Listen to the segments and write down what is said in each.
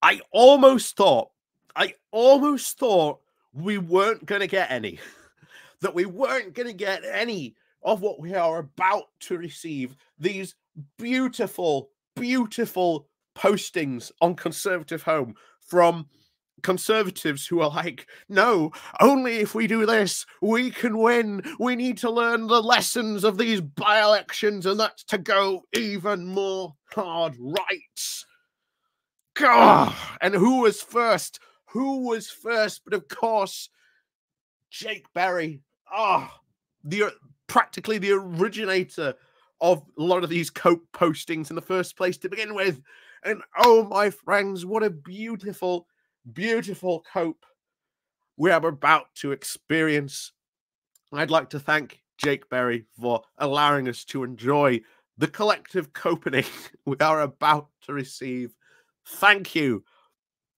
I almost thought we weren't going to get any, that we weren't going to get any of what we are about to receive. These beautiful, beautiful postings on Conservative Home from Conservatives who are like, no, only if we do this, we can win. We need to learn the lessons of these by-elections, and that's to go even more hard right. God. And who was first? Who was first? But of course, Jake Berry. Practically the originator of a lot of these Cope postings in the first place to begin with. And oh, my friends, what a beautiful, beautiful Cope we are about to experience. I'd like to thank Jake Berry for allowing us to enjoy the collective copening we are about to receive. Thank you.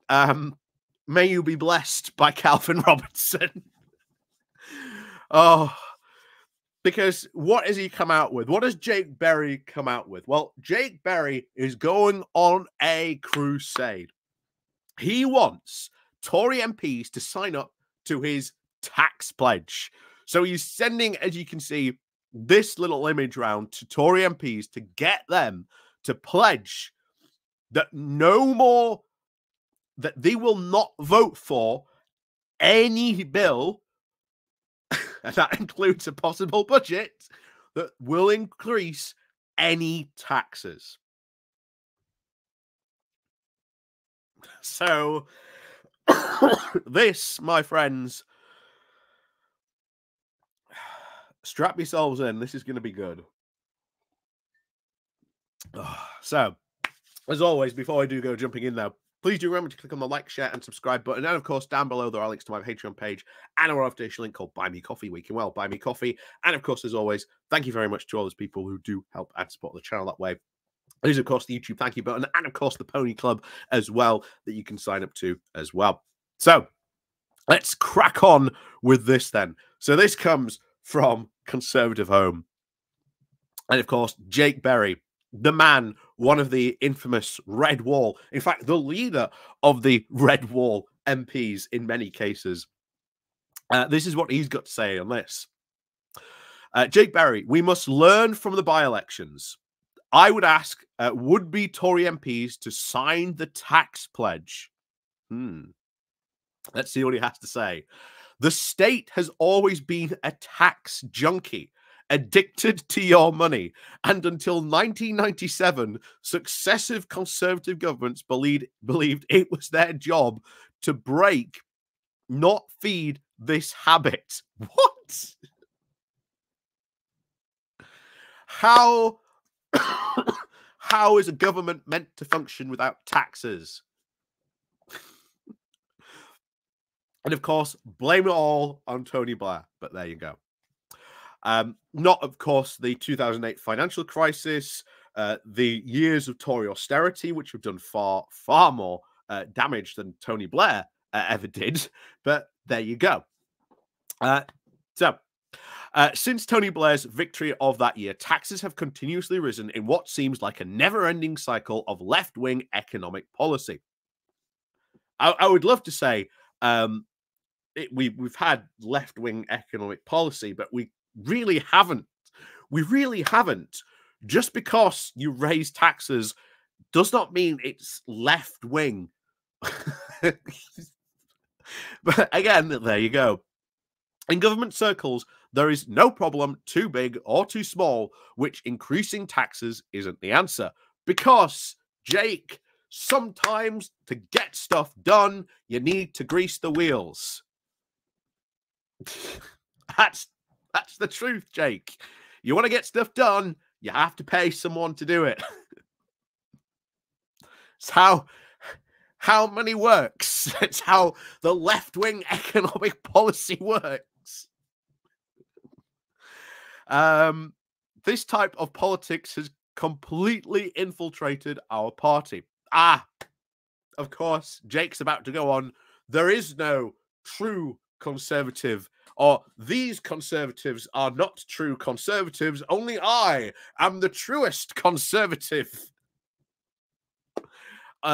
May you be blessed by Calvin Robertson. Oh, because what has he come out with? What does Jake Berry come out with? Well, Jake Berry is going on a crusade. He wants Tory MPs to sign up to his tax pledge. So he's sending, as you can see, this little image round to Tory MPs to get them to pledge that that they will not vote for any bill, and that includes a possible budget, that will increase any taxes. So, this, my friends, strap yourselves in. This is going to be good. So, as always, before I do go jumping in now, please do remember to click on the like, share, and subscribe button. And, of course, down below, there are links to my Patreon page and our official link called Buy Me Coffee, where you can, well, buy me coffee. And, of course, as always, thank you very much to all those people who do help and support the channel that way. There's, of course, the YouTube thank you button and, of course, the Pony Club as well that you can sign up to as well. So, let's crack on with this then. So, this comes from Conservative Home. And, of course, Jake Berry, the man, one of the infamous Red Wall, in fact, the leader of the Red Wall MPs in many cases. This is what he's got to say on this. Jake Berry, we must learn from the by-elections. I would ask would-be Tory MPs to sign the tax pledge. Let's see what he has to say. The state has always been a tax junkie, addicted to your money, and until 1997, successive Conservative governments believed it was their job to break, not feed, this habit. What? How is a government meant to function without taxes? And of course, blame it all on Tony Blair, but there you go. Not, of course, the 2008 financial crisis, the years of Tory austerity, which have done far, far more damage than Tony Blair ever did. But there you go. Since Tony Blair's victory of that year, taxes have continuously risen in what seems like a never-ending cycle of left-wing economic policy. I would love to say we've had left-wing economic policy, but we really haven't. We really haven't. Just because you raise taxes does not mean it's left-wing. But again, there you go. In government circles, there is no problem too big or too small, which increasing taxes isn't the answer. Because, Jake, sometimes to get stuff done, you need to grease the wheels. That's the truth, Jake. You want to get stuff done, you have to pay someone to do it. It's how money works. It's how the left-wing economic policy works. This type of politics has completely infiltrated our party. Of course, Jake's about to go on. There is no true conservative, or these conservatives are not true conservatives. Only I am the truest conservative.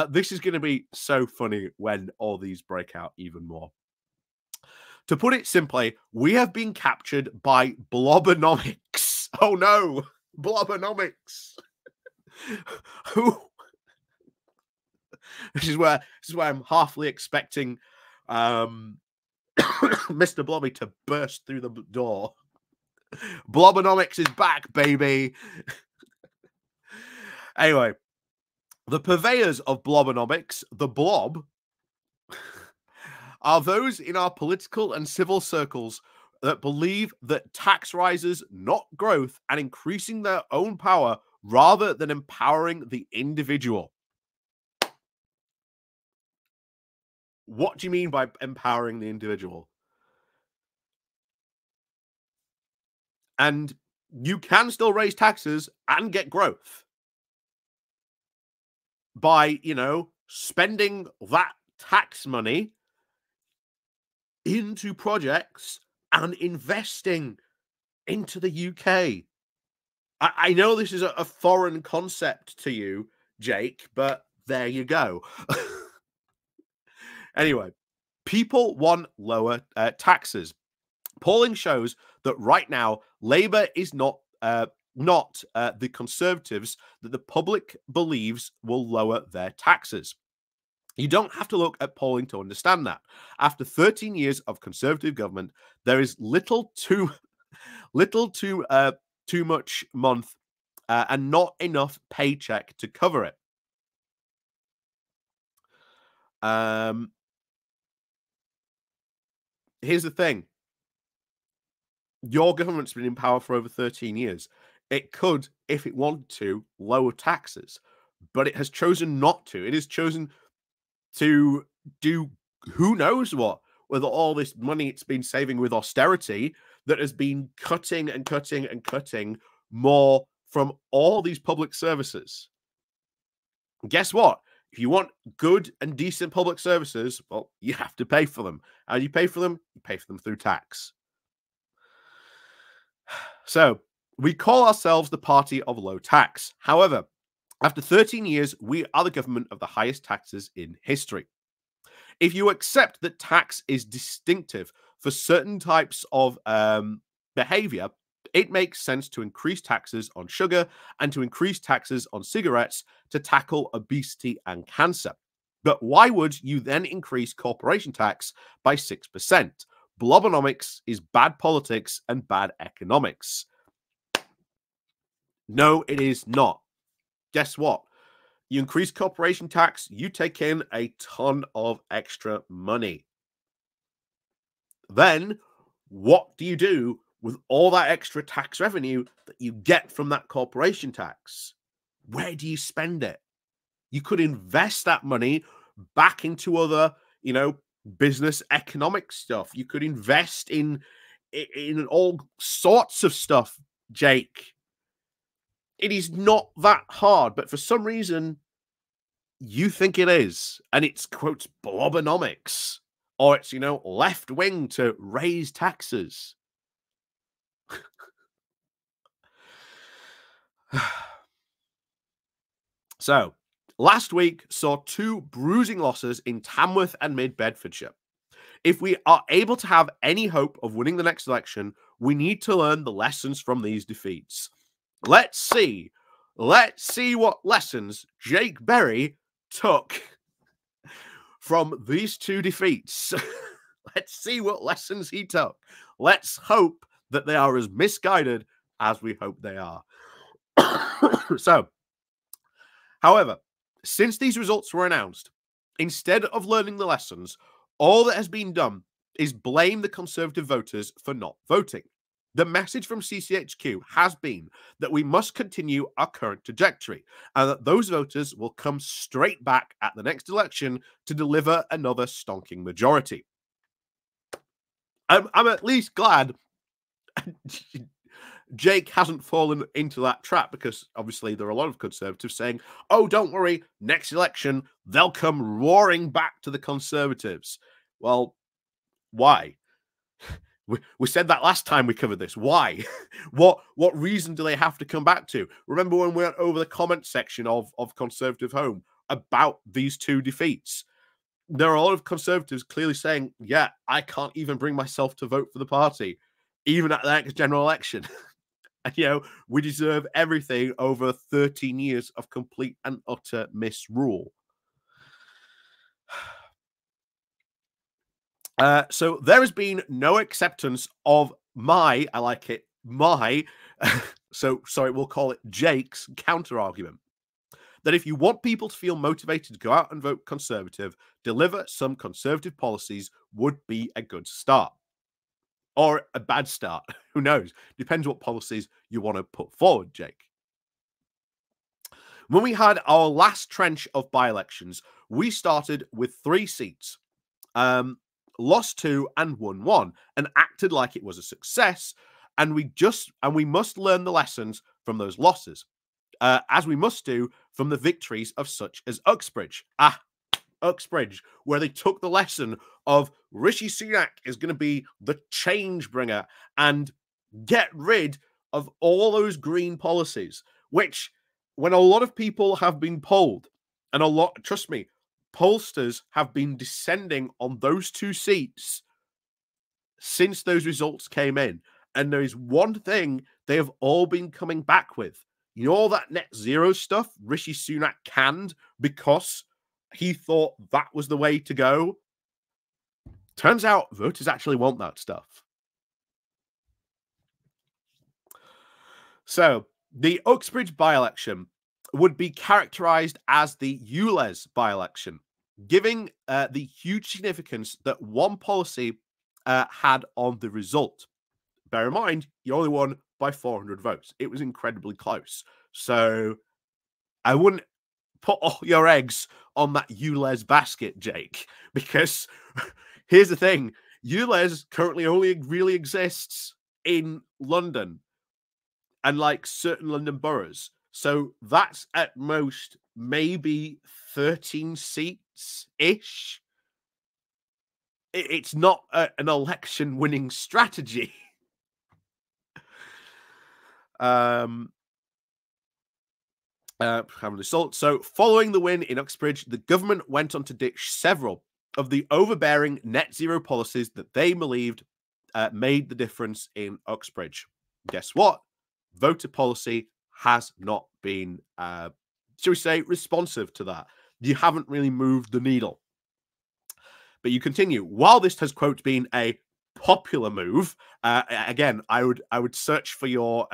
this is going to be so funny when all these break out even more. To put it simply, we have been captured by Blobonomics. Oh no, Blobonomics. Who? This is where I'm halfly expecting Mr. Blobby to burst through the door. Blobonomics is back, baby. Anyway, the purveyors of Blobonomics, the Blob, are those in our political and civil circles that believe that tax rises, not growth, and increasing their own power rather than empowering the individual. What do you mean by empowering the individual? And you can still raise taxes and get growth by, spending that tax money into projects and investing into the UK. I know this is a foreign concept to you, Jake, but there you go. Anyway, people want lower taxes. Polling shows that right now, Labour is not the Conservatives that the public believes will lower their taxes. You don't have to look at polling to understand that. After 13 years of Conservative government, there is little too much month and not enough paycheck to cover it. Here's the thing. Your government's been in power for over 13 years. It could, if it wanted to, lower taxes, but it has chosen not to. It has chosen to do who knows what with all this money it's been saving with austerity that has been cutting and cutting and cutting more from all these public services. Guess what? If you want good and decent public services, well, you have to pay for them. How do you pay for them? You pay for them through tax. So we call ourselves the party of low tax. However, after 13 years, we are the government of the highest taxes in history. If you accept that tax is distinctive for certain types of behavior, it makes sense to increase taxes on sugar and to increase taxes on cigarettes to tackle obesity and cancer. But why would you then increase corporation tax by 6%? Blobonomics is bad politics and bad economics. No, it is not. Guess what? You increase corporation tax, you take in a ton of extra money. Then, what do you do with all that extra tax revenue that you get from that corporation tax? Where do you spend it? You could invest that money back into other, business economic stuff. You could invest in all sorts of stuff, Jake. It is not that hard, but for some reason, you think it is. And it's, quote, Blobonomics. Or it's, left wing to raise taxes. So, last week saw 2 bruising losses in Tamworth and Mid-Bedfordshire. If we are able to have any hope of winning the next election, we need to learn the lessons from these defeats. Let's see what lessons Jake Berry took from these 2 defeats. Let's see what lessons he took. Let's hope that they are as misguided as we hope they are. So, however, since these results were announced, instead of learning the lessons, all that has been done is blame the Conservative voters for not voting. The message from CCHQ has been that we must continue our current trajectory and that those voters will come straight back at the next election to deliver another stonking majority. I'm at least glad Jake hasn't fallen into that trap, because obviously there are a lot of Conservatives saying, oh, don't worry, next election, they'll come roaring back to the Conservatives. Well, why? We said that last time we covered this. Why? What reason do they have to come back to? Remember when we went over the comment section of Conservative Home? about these two defeats. There are a lot of conservatives clearly saying, yeah, I can't even bring myself to vote for the party, even at the next general election. And, we deserve everything over 13 years of complete and utter misrule. So there has been no acceptance of my, so sorry, we'll call it Jake's counter argument. That if you want people to feel motivated to go out and vote Conservative, deliver some Conservative policies would be a good start. Or a bad start. Who knows? Depends what policies you want to put forward, Jake. When we had our last trench of by-elections, we started with 3 seats, lost 2 and won 1, and acted like it was a success. And we must learn the lessons from those losses. As we must do from the victories of such as Uxbridge. Uxbridge, where they took the lesson of Rishi Sunak is going to be the change bringer and get rid of all those green policies, which when a lot of people have been polled, and trust me, pollsters have been descending on those 2 seats since those results came in. And there is one thing they have all been coming back with. You know all that net zero stuff Rishi Sunak canned because he thought that was the way to go? Turns out voters actually want that stuff. So the Uxbridge by-election would be characterized as the ULEZ by-election, giving the huge significance that one policy had on the result. Bear in mind, you only won by 400 votes. It was incredibly close. So I wouldn't put all your eggs on that ULEZ basket, Jake, because here's the thing. ULEZ currently only really exists in London and like certain London boroughs. So that's at most maybe 13 seats-ish. It's not an election-winning strategy. Having assault. So, following the win in Uxbridge, the government went on to ditch several of the overbearing net zero policies that they believed made the difference in Uxbridge. Guess what? Voter policy has not been, shall we say, responsive to that. You haven't really moved the needle. But you continue. While this has, quote, been a popular move, again, I would search for your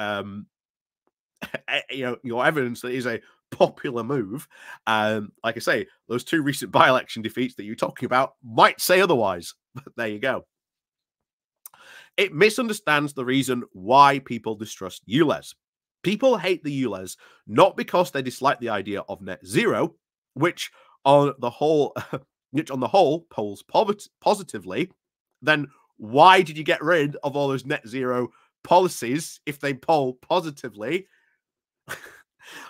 your evidence that is a popular move. Like I say, those 2 recent by-election defeats that you're talking about might say otherwise, but there you go. It misunderstands the reason why people distrust ULEZ. People hate the ULEZ not because they dislike the idea of net zero, which on the whole polls positively. Then why did you get rid of all those net zero policies if they poll positively?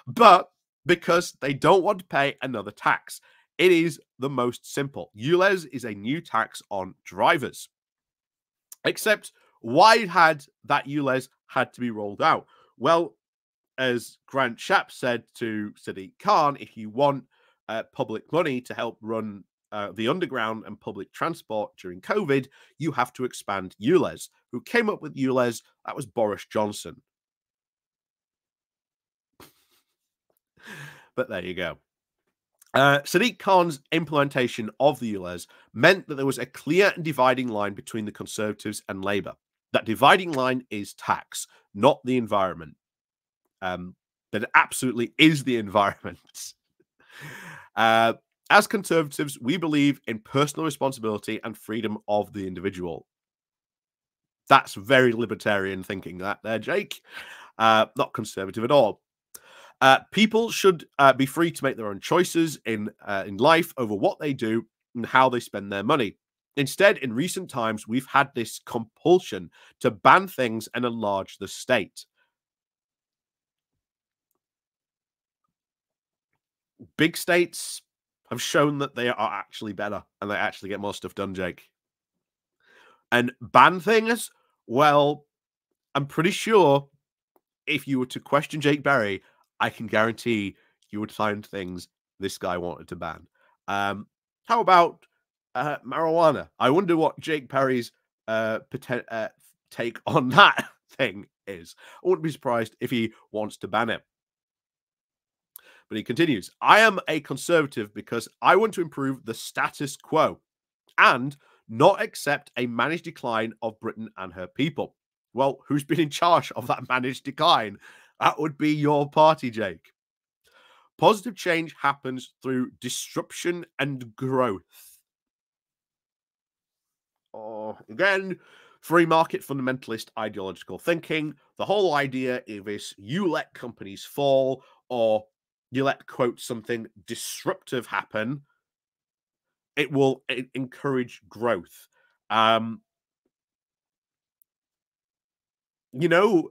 But because they don't want to pay another tax. It is the most simple. ULEZ is a new tax on drivers. Except why had that ULEZ had to be rolled out? Well, as Grant Shapps said to Sadiq Khan, if you want public money to help run the underground and public transport during COVID, you have to expand ULEZ. Who came up with ULEZ? That was Boris Johnson. But there you go. Sadiq Khan's implementation of the ULEZ meant that there was a clear and dividing line between the Conservatives and Labour. That dividing line is tax, not the environment. That it absolutely is the environment. As Conservatives, we believe in personal responsibility and freedom of the individual. That's very libertarian thinking, that there, Jake. Not conservative at all. People should be free to make their own choices in life over what they do and how they spend their money. Instead, in recent times, we've had this compulsion to ban things and enlarge the state. Big states have shown that they are actually better and they actually get more stuff done, Jake. And ban things, well, I'm pretty sure if you were to question Jake Berry, I can guarantee you would find things this guy wanted to ban. How about marijuana? I wonder what Jake Perry's take on that thing is. I wouldn't be surprised if he wants to ban it. But he continues, I am a conservative because I want to improve the status quo and not accept a managed decline of Britain and her people. Well, who's been in charge of that managed decline? That would be your party, Jake. Positive change happens through disruption and growth. Again, free market fundamentalist ideological thinking. The whole idea is you let companies fall or you let, quote, something disruptive happen. It will encourage growth.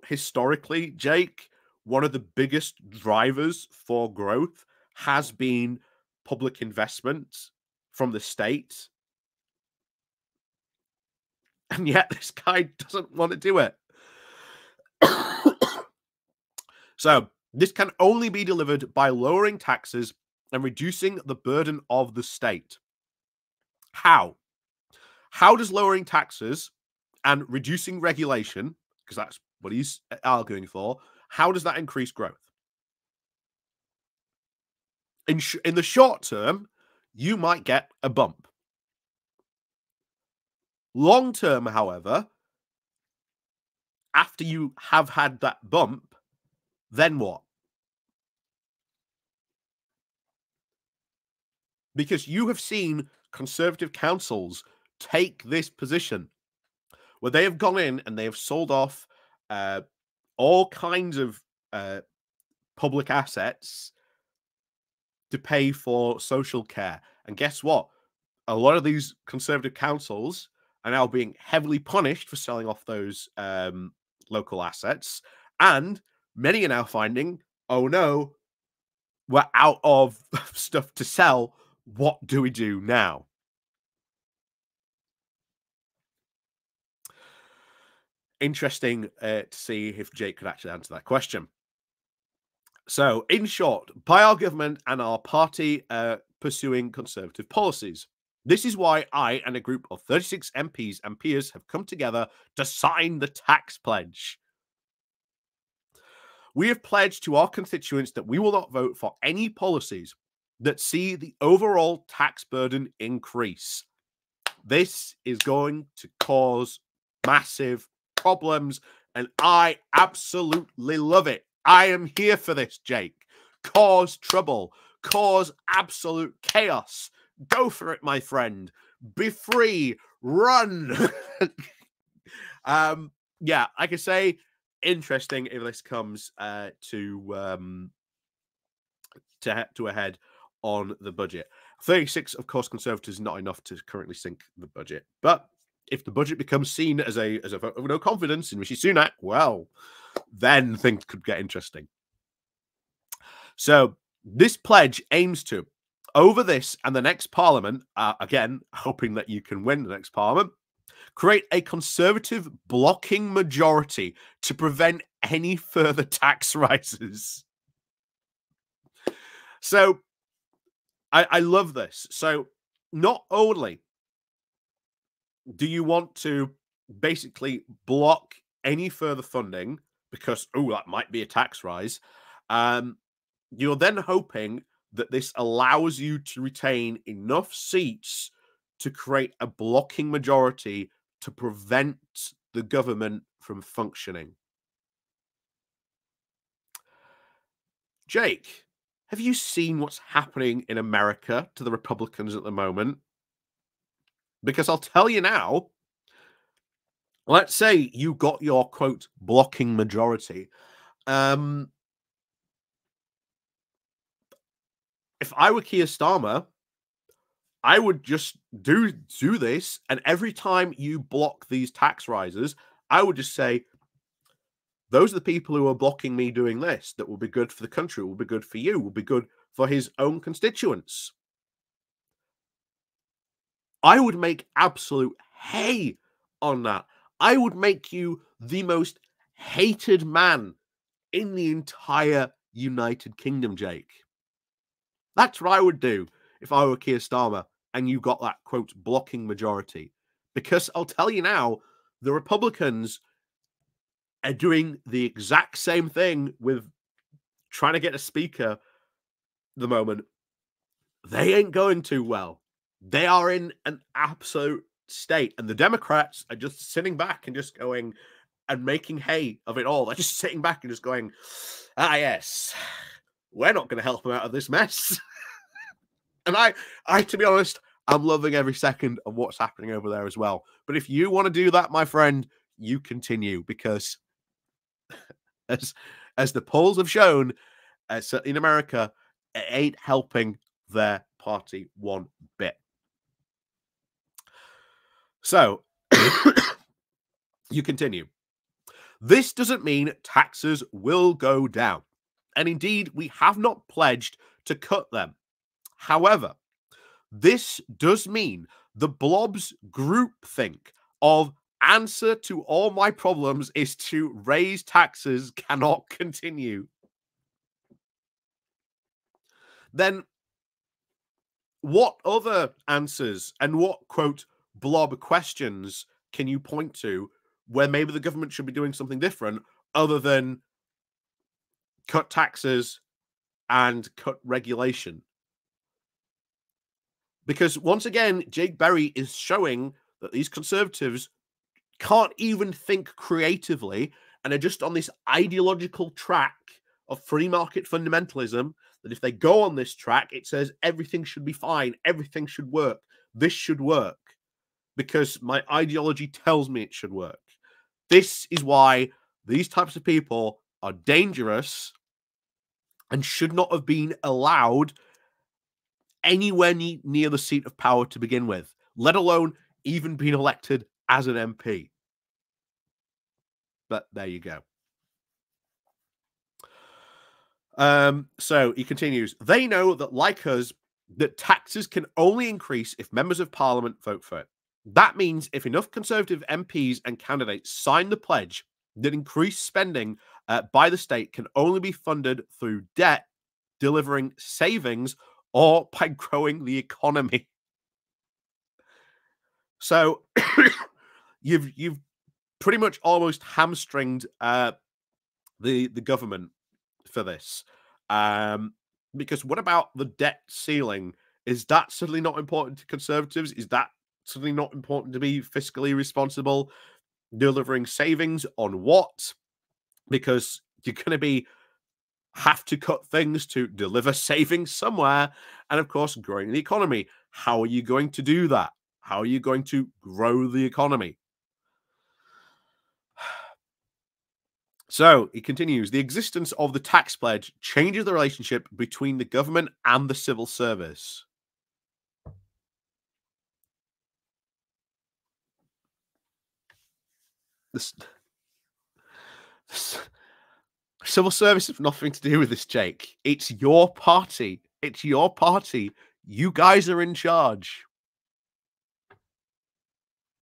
Historically, Jake, one of the biggest drivers for growth has been public investment from the state. And yet this guy doesn't want to do it. So this can only be delivered by lowering taxes and reducing the burden of the state. How? How does lowering taxes and reducing regulation, because that's what he's arguing for, how does that increase growth? In the short term, you might get a bump. Long term, however, after you have had that bump, then what? Because you have seen conservative councils take this position where they have gone in and they have sold off all kinds of public assets to pay for social care. And guess what? A lot of these conservative councils are now being heavily punished for selling off those local assets. And many are now finding, oh no, we're out of stuff to sell. What do we do now? Interesting to see if Jake could actually answer that question. So, in short, by our government and our party pursuing conservative policies. This is why I and a group of 36 MPs and peers have come together to sign the tax pledge. We have pledged to our constituents that we will not vote for any policies that see the overall tax burden increase. This is going to cause massive problems, and I absolutely love it. I am here for this, Jake. Cause trouble, cause absolute chaos. Go for it, my friend. Be free. Run. Yeah, I could say interesting if this comes to a head on the budget. 36, of course, Conservatives not enough to currently sink the budget. But if the budget becomes seen as a vote of no confidence in Rishi Sunak, well, then things could get interesting. So this pledge aims to, over this and the next parliament, again, hoping that you can win the next parliament, create a conservative blocking majority to prevent any further tax rises. So I love this. So not only do you want to basically block any further funding because, oh, that might be a tax rise, you're then hoping that this allows you to retain enough seats to create a blocking majority to prevent the government from functioning. Jake, have you seen what's happening in America to the Republicans at the moment? Because I'll tell you now, let's say you got your, quote, blocking majority. If I were Keir Starmer, I would just do this, and every time you block these tax rises, I would just say, those are the people who are blocking me doing this. That will be good for the country, will be good for you, will be good for his own constituents. I would make absolute hay on that. I would make you the most hated man in the entire United Kingdom, Jake. That's what I would do if I were Keir Starmer and you got that, quote, blocking majority. Because I'll tell you now, the Republicans are doing the exact same thing with trying to get a speaker at the moment. They ain't going too well. They are in an absolute state. And the Democrats are just sitting back and just going and making hay of it all. They're just sitting back and just going, ah, yes, we're not going to help them out of this mess. And I, to be honest, I'm loving every second of what's happening over there as well. But if you want to do that, my friend, you continue, because as the polls have shown, certainly in America, it ain't helping their party one bit. So you continue. This doesn't mean taxes will go down. And indeed, we have not pledged to cut them. However, this does mean the blob's groupthink of answer to all my problems is to raise taxes cannot continue. Then what other answers and what, quote, blob questions can you point to where maybe the government should be doing something different other than cut taxes and cut regulation? Because once again, Jake Berry is showing that these conservatives can't even think creatively and are just on this ideological track of free market fundamentalism, that if they go on this track, it says everything should be fine, everything should work, this should work, because my ideology tells me it should work. This is why these types of people are dangerous and should not have been allowed anywhere near the seat of power to begin with, let alone even being elected as an MP. But there you go. So he continues, they know that, like us, that taxes can only increase if members of parliament vote for it. That means if enough Conservative MPs and candidates sign the pledge that increased spending by the state can only be funded through debt, delivering savings, or by growing the economy. So you've pretty much almost hamstringed the government for this. Because what about the debt ceiling? Is that suddenly not important to Conservatives? Is that suddenly not important to be fiscally responsible? Delivering savings on what? Because you're going to have to cut things to deliver savings somewhere. And of course, growing the economy. How are you going to do that? How are you going to grow the economy? So he continues, the existence of the tax pledge changes the relationship between the government and the civil service. This civil service has nothing to do with this, Jake. It's your party. It's your party. You guys are in charge.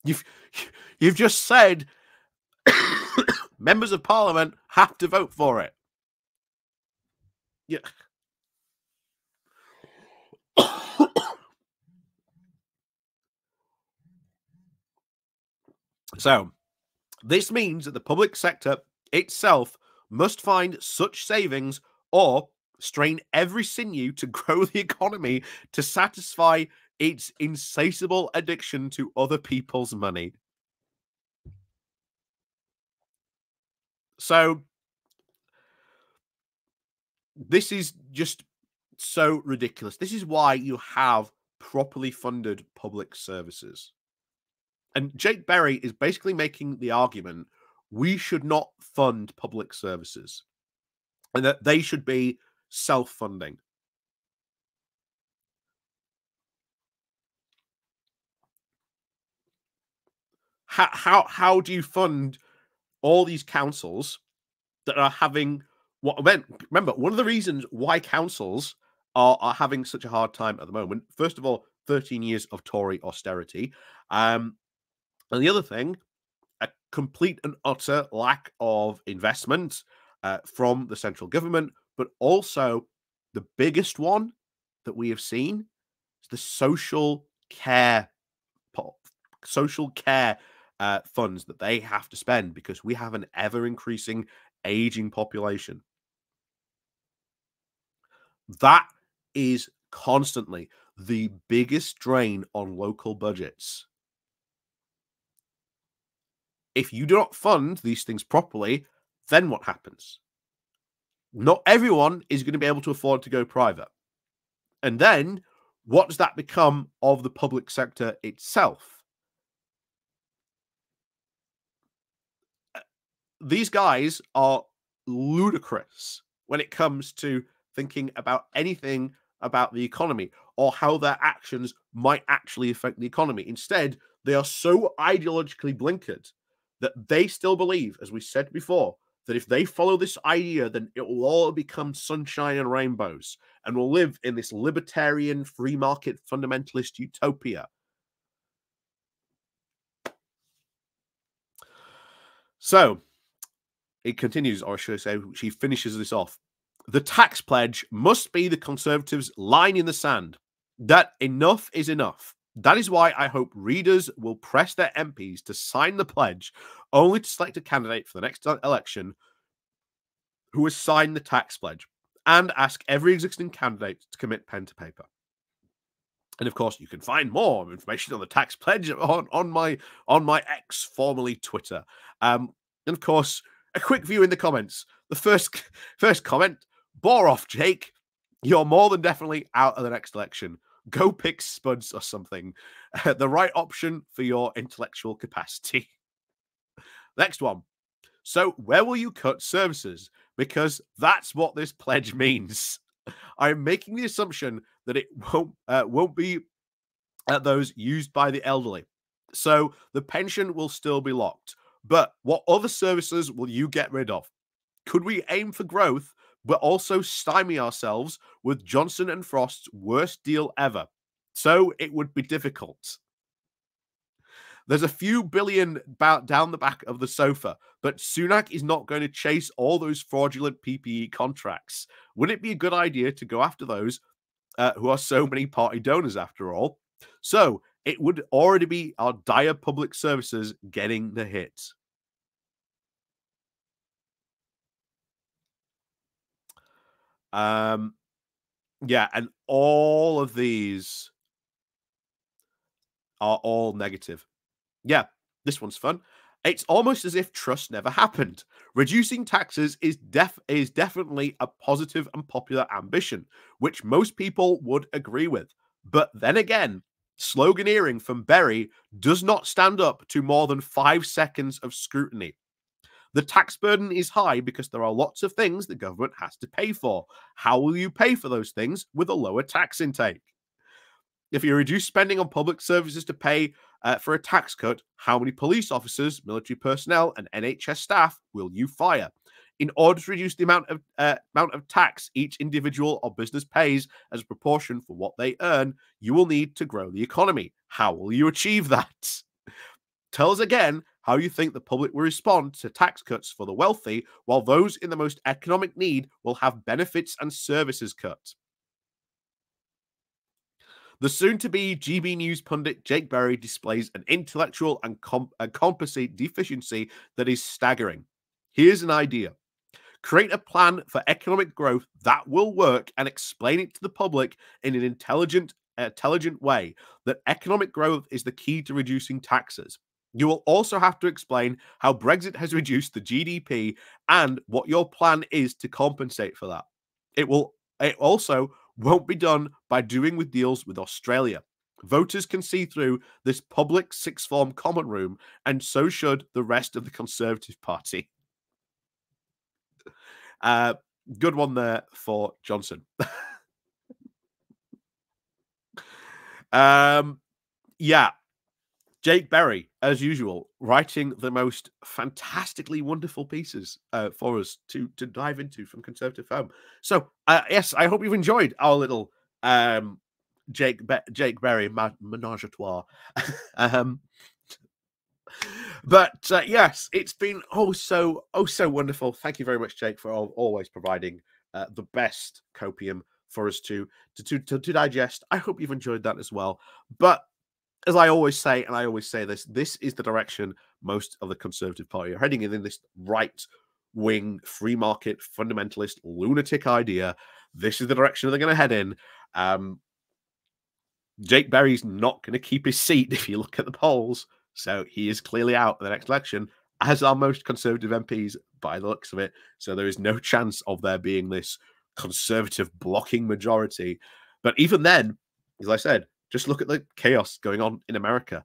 You've just said members of parliament have to vote for it. Yeah. So this means that the public sector itself must find such savings or strain every sinew to grow the economy to satisfy its insatiable addiction to other people's money. So this is just so ridiculous. This is why you have properly funded public services. And Jake Berry is basically making the argument we should not fund public services and that they should be self-funding. How do you fund all these councils that are having what? Remember, one of the reasons why councils are having such a hard time at the moment, first of all, 13 years of Tory austerity, and the other thing, a complete and utter lack of investment from the central government, but also the biggest one, that we have seen is the social care social care funds that they have to spend because we have an ever increasing aging population. That is constantly the biggest drain on local budgets. If you do not fund these things properly, then what happens? Not everyone is going to be able to afford to go private. And then what does that become of the public sector itself? These guys are ludicrous when it comes to thinking about anything about the economy or how their actions might actually affect the economy. Instead, they are so ideologically blinkered that they still believe, as we said before, that if they follow this idea, then it will all become sunshine and rainbows and will live in this libertarian, free market, fundamentalist utopia. So it continues, or should I say, she finishes this off. The tax pledge must be the Conservatives' line in the sand. That enough is enough. That is why I hope readers will press their MPs to sign the pledge, only to select a candidate for the next election who has signed the tax pledge, and ask every existing candidate to commit pen to paper. And of course, you can find more information on the tax pledge on my X, formerly Twitter. And of course, a quick view in the comments. The first comment: bore off, Jake. You're more than definitely out of the next election. Go pick Spuds or something. The right option for your intellectual capacity. Next one. So where will you cut services? Because that's what this pledge means. I'm making the assumption that it won't be those used by the elderly. So the pension will still be locked. But what other services will you get rid of? Could we aim for growth, but also stymie ourselves with Johnson and Frost's worst deal ever? So it would be difficult. There's a few billion down the back of the sofa, but Sunak is not going to chase all those fraudulent PPE contracts. Would it be a good idea to go after those who are so many party donors after all? So it would already be our dire public services getting the hit. Yeah, and all of these are all negative. Yeah, this one's fun. It's almost as if Truss never happened. Reducing taxes is definitely a positive and popular ambition, which most people would agree with. But then again, sloganeering from Berry does not stand up to more than 5 seconds of scrutiny. The tax burden is high because there are lots of things the government has to pay for. How will you pay for those things with a lower tax intake? If you reduce spending on public services to pay for a tax cut, how many police officers, military personnel, and NHS staff will you fire? In order to reduce the amount of tax each individual or business pays as a proportion for what they earn, you will need to grow the economy. How will you achieve that? Tell us again how you think the public will respond to tax cuts for the wealthy, while those in the most economic need will have benefits and services cut. The soon-to-be GB News pundit Jake Berry displays an intellectual and composite deficiency that is staggering. Here's an idea. Create a plan for economic growth that will work and explain it to the public in an intelligent way that economic growth is the key to reducing taxes. You will also have to explain how Brexit has reduced the GDP and what your plan is to compensate for that. It also won't be done by doing with deals with Australia. Voters can see through this public sixth form common room, and so should the rest of the Conservative Party. Good one there for Johnson. Yeah. Jake Berry, as usual, writing the most fantastically wonderful pieces for us to dive into from Conservative Home. So, yes, I hope you've enjoyed our little Jake Berry menage a trois. But yes, it's been so wonderful. Thank you very much, Jake, for always providing the best copium for us to digest. I hope you've enjoyed that as well. But as I always say, and I always say this is the direction most of the Conservative Party are heading in this right-wing, free market, fundamentalist, lunatic idea. This is the direction they're going to head in. Jake Berry's not going to keep his seat if you look at the polls. So he is clearly out in the next election, as are most Conservative MPs by the looks of it. So there is no chance of there being this Conservative blocking majority. But even then, as I said, just look at the chaos going on in America.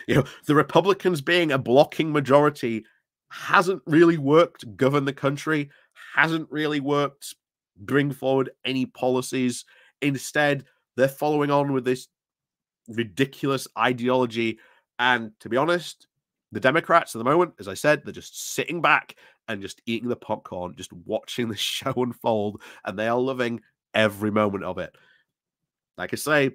The Republicans being a blocking majority hasn't really worked to govern the country, hasn't really worked bring forward any policies. Instead, they're following on with this ridiculous ideology. And to be honest, the Democrats at the moment, as I said, they're just sitting back and just eating the popcorn, just watching the show unfold, and they are loving every moment of it. Like I say,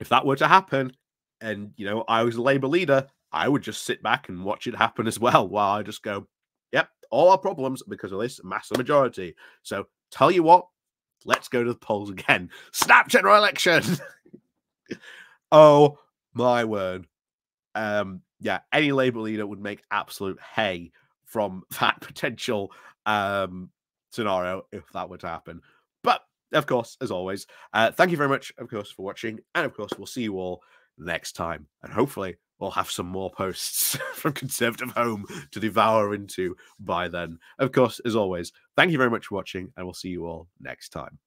if that were to happen, and I was a Labour leader, I would just sit back and watch it happen as well, while I just go, yep, all our problems because of this massive majority. So tell you what, let's go to the polls again. Snap general election. Oh my word. Yeah, any Labour leader would make absolute hay from that potential scenario if that were to happen. But of course, as always, thank you very much, of course, for watching. And of course, we'll see you all next time. And hopefully we'll have some more posts from Conservative Home to devour into by then. Of course, as always, thank you very much for watching, and we'll see you all next time.